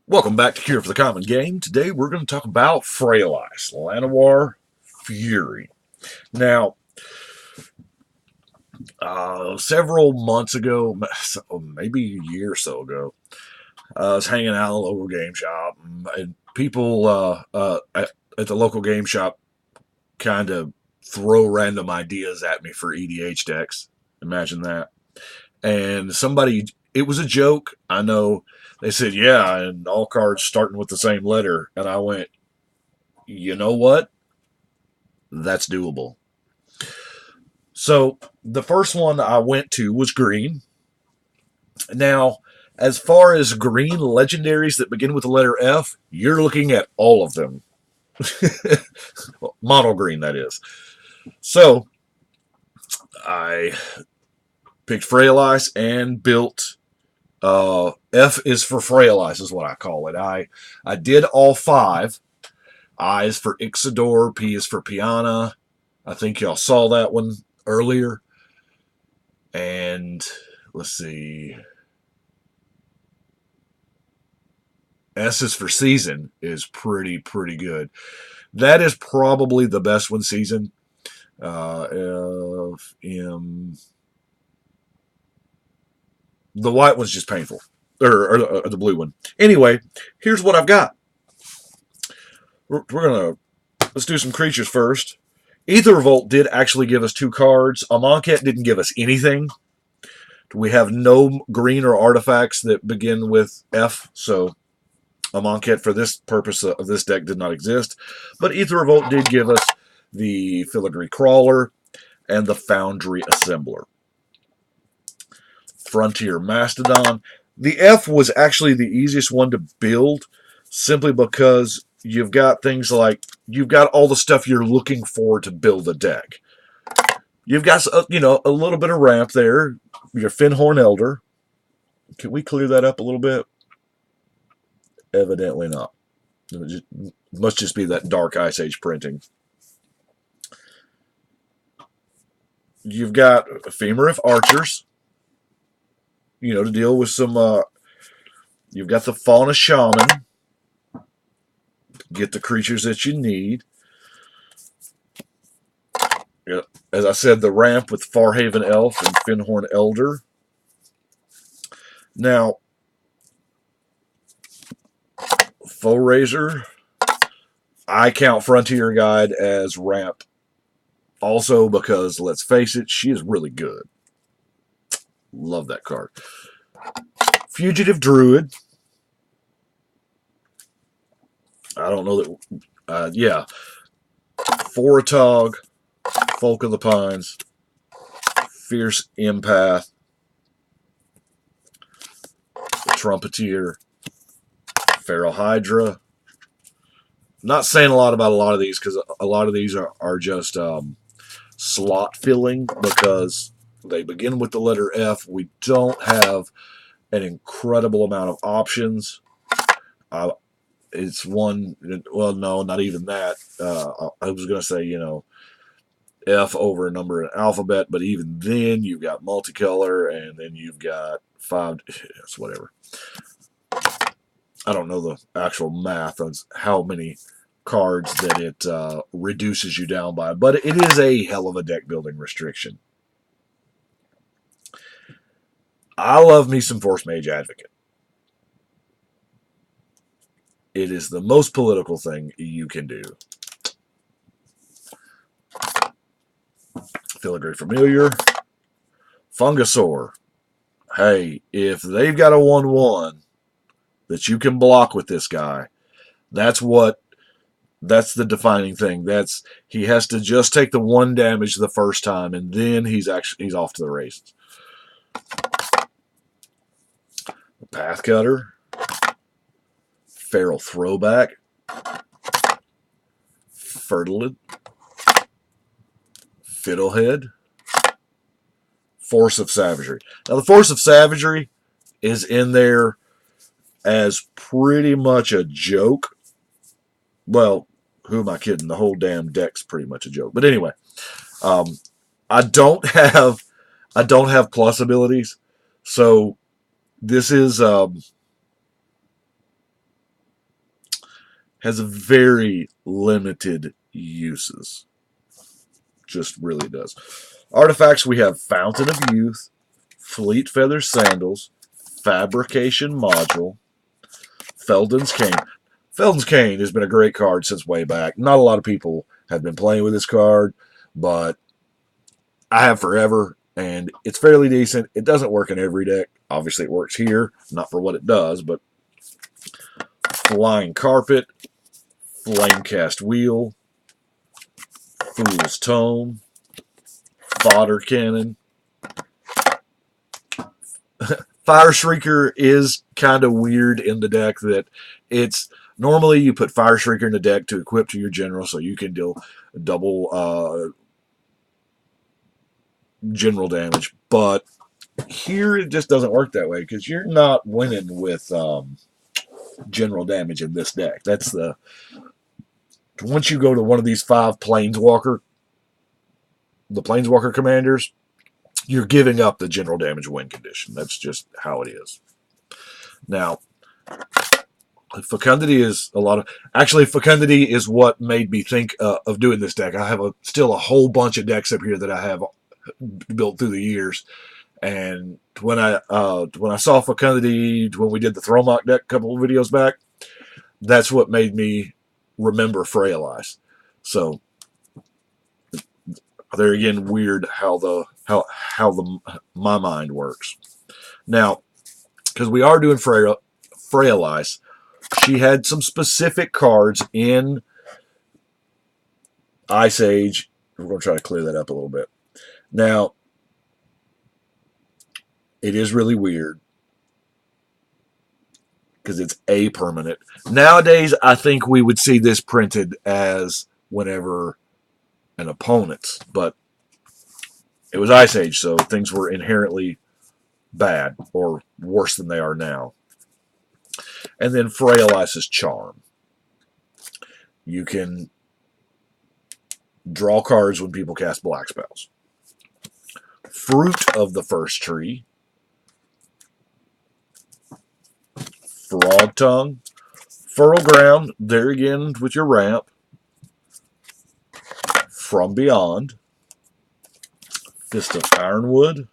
Welcome back to Cure for the Common Game. Today we're going to talk about Freyalise, Llanowar Fury. Now, several months ago, maybe a year or so ago, I was hanging out in a local game shop, and people at the local game shop kind of throw random ideas at me for EDH decks. Imagine that. And it was a joke, I know. They said, yeah, and all cards starting with the same letter. And I went, you know what? That's doable. So the first one I went to was green. Now, as far as green legendaries that begin with the letter F, you're looking at all of them. Mono green, that is. So I picked Freyalise and built F is for Freyalise is what I call it. I did all five. I is for Ixidor, P is for Piana. I think y'all saw that one earlier. And let's see. S is for Season is pretty good. That is probably the best one, Season. F, M. The white one's just painful. Or the blue one. Anyway, here's what I've got. Let's do some creatures first. Aether Revolt did actually give us 2 cards. Amonkhet didn't give us anything. We have no green or artifacts that begin with F, so Amonkhet for this purpose of this deck did not exist. But Aether Revolt did give us the Filigree Crawler and the Foundry Assembler. Frontier Mastodon. The F was actually the easiest one to build simply because you've got things like, you've got all the stuff you're looking for to build a deck. You've got, a little bit of ramp there. Your Finhorn Elder. Can we clear that up a little bit? Evidently not. It must just be that Dark Ice Age printing. You've got Ephemerif Archers. To deal with some, you've got the Fauna Shaman. Get the creatures that you need. As I said, the ramp with Farhaven Elf and Finhorn Elder. Now, Foe Razor. I count Frontier Guide as ramp also because, let's face it, she is really good. Love that card. Fugitive Druid. I don't know that. Yeah. Foratog, Folk of the Pines, Fierce Empath, Trumpeteer, Feral Hydra. Not saying a lot about a lot of these because a lot of these are just slot filling because they begin with the letter F. We don't have an incredible amount of options. It's one, well, no, not even that. I was going to say, F over a number in alphabet, but even then you've got multicolor and then you've got 5, it's whatever. I don't know the actual math on how many cards that it reduces you down by, but it is a hell of a deck building restriction. I love me some Force Mage Advocate. It is the most political thing you can do. Filigree Familiar. Fungasaur. Hey, if they've got a 1/1 that you can block with this guy, that's the defining thing. He has to just take the 1 damage the first time, and then he's off to the races. Path Cutter. Feral Throwback. Fertilid. Fiddlehead. Force of Savagery. Now, the Force of Savagery is in there as pretty much a joke. Well, who am I kidding? The whole damn deck's pretty much a joke. But anyway, I don't have plus abilities, so this is has very limited uses. Just really does. Artifacts, we have Fountain of Youth, Fleet Feather Sandals, Fabrication Module, Felden's Cane. Felden's Cane has been a great card since way back. Not a lot of people have been playing with this card, but I have forever, and it's fairly decent. It doesn't work in every deck. Obviously, it works here, not for what it does, but Flying Carpet, Flamecast Wheel, Fool's Tome, Fodder Cannon. Fire Shrieker is kind of weird in the deck that it's normally you put Fire Shrieker in the deck to equip to your general so you can deal double general damage, but here it just doesn't work that way because you're not winning with general damage in this deck. That's the once you go to one of these 5 Planeswalker commanders, you're giving up the general damage win condition. That's just how it is. Now, Fecundity is a lot of... Actually, Fecundity is what made me think of doing this deck. I have still a whole bunch of decks up here that I have built through the years. And when I saw Fecundity, when we did the Throwmock deck a couple of videos back, that's what made me remember Freyalise. So there again, weird how my mind works. Now, because we are doing Freyalise, she had some specific cards in Ice Age. We're going to try to clear that up a little bit. Now, it is really weird because it's a permanent. Nowadays, I think we would see this printed as whenever an opponent's, but it was Ice Age, so things were inherently bad or worse than they are now. And then Freyalise's Charm. You can draw cards when people cast black spells. Fruit of the First Tree. Frog Tongue. Fertile Ground, there again with your ramp. From Beyond. Fist of Ironwood.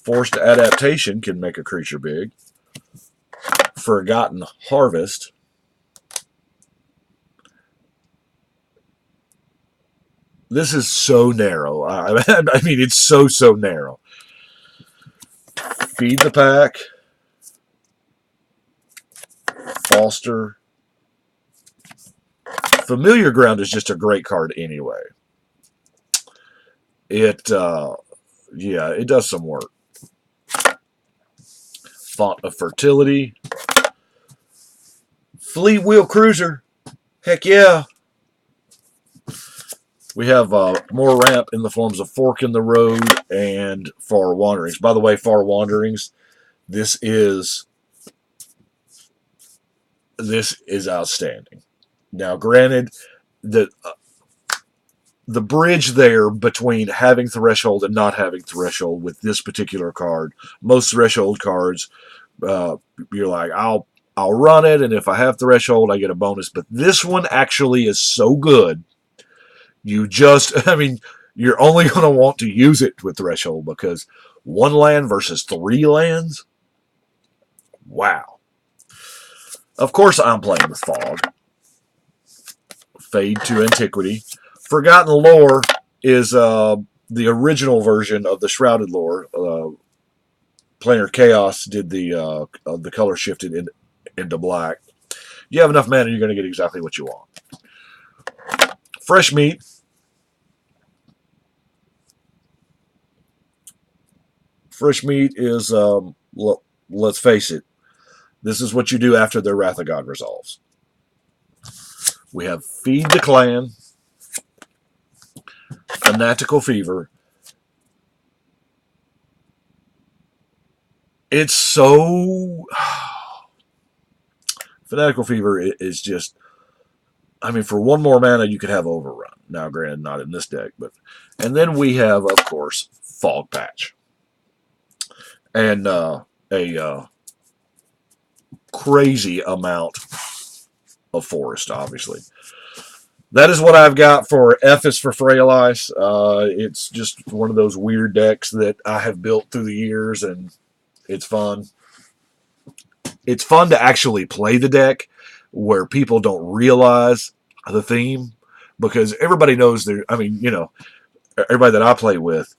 Forced Adaptation can make a creature big. Forgotten Harvest. This is so narrow. I mean, it's so narrow. Feed the Pack. Foster. Familiar Ground is just a great card anyway. It, yeah, it does some work. Font of Fertility. Fleet Wheel Cruiser. Heck yeah. We have more ramp in the forms of Fork in the Road and Far Wanderings. By the way, Far Wanderings, this is outstanding. Now, granted, the bridge there between having Threshold and not having Threshold with this particular card, most Threshold cards, you're like, I'll run it, and if I have Threshold, I get a bonus. But this one actually is so good. You just, I mean, you're only going to want to use it with Threshold because 1 land versus 3 lands? Wow. Of course I'm playing with Fog. Fade to Antiquity. Forgotten Lore is the original version of the Shrouded Lore. Planar Chaos did the color shifted into black. You have enough mana, you're going to get exactly what you want. Fresh Meat. Fresh Meat is, let's face it, this is what you do after their Wrath of God resolves. We have Feed the Clan, Fanatical Fever. It's so... Fanatical Fever is just... I mean, for 1 more mana, you could have Overrun. Now, granted, not in this deck, but... And then we have, of course, Fog Patch. And a crazy amount of forest, obviously. That is what I've got for F is for Freyalise. It's just one of those weird decks that I have built through the years, and it's fun. It's fun to actually play the deck where people don't realize the theme, because everybody knows there. I mean, everybody that I play with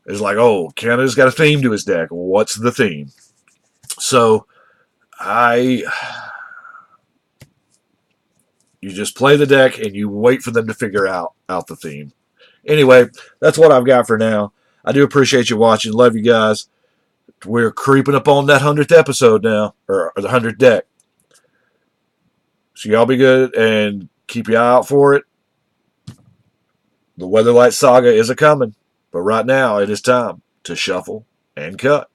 is like, oh, Canada's got a theme to his deck. What's the theme? So you just play the deck and you wait for them to figure out the theme. Anyway, that's what I've got for now. I do appreciate you watching. Love you guys. We're creeping up on that 100th episode now, or the 100th deck. So y'all be good and keep your eye out for it. The Weatherlight Saga is a coming, but right now it is time to shuffle and cut.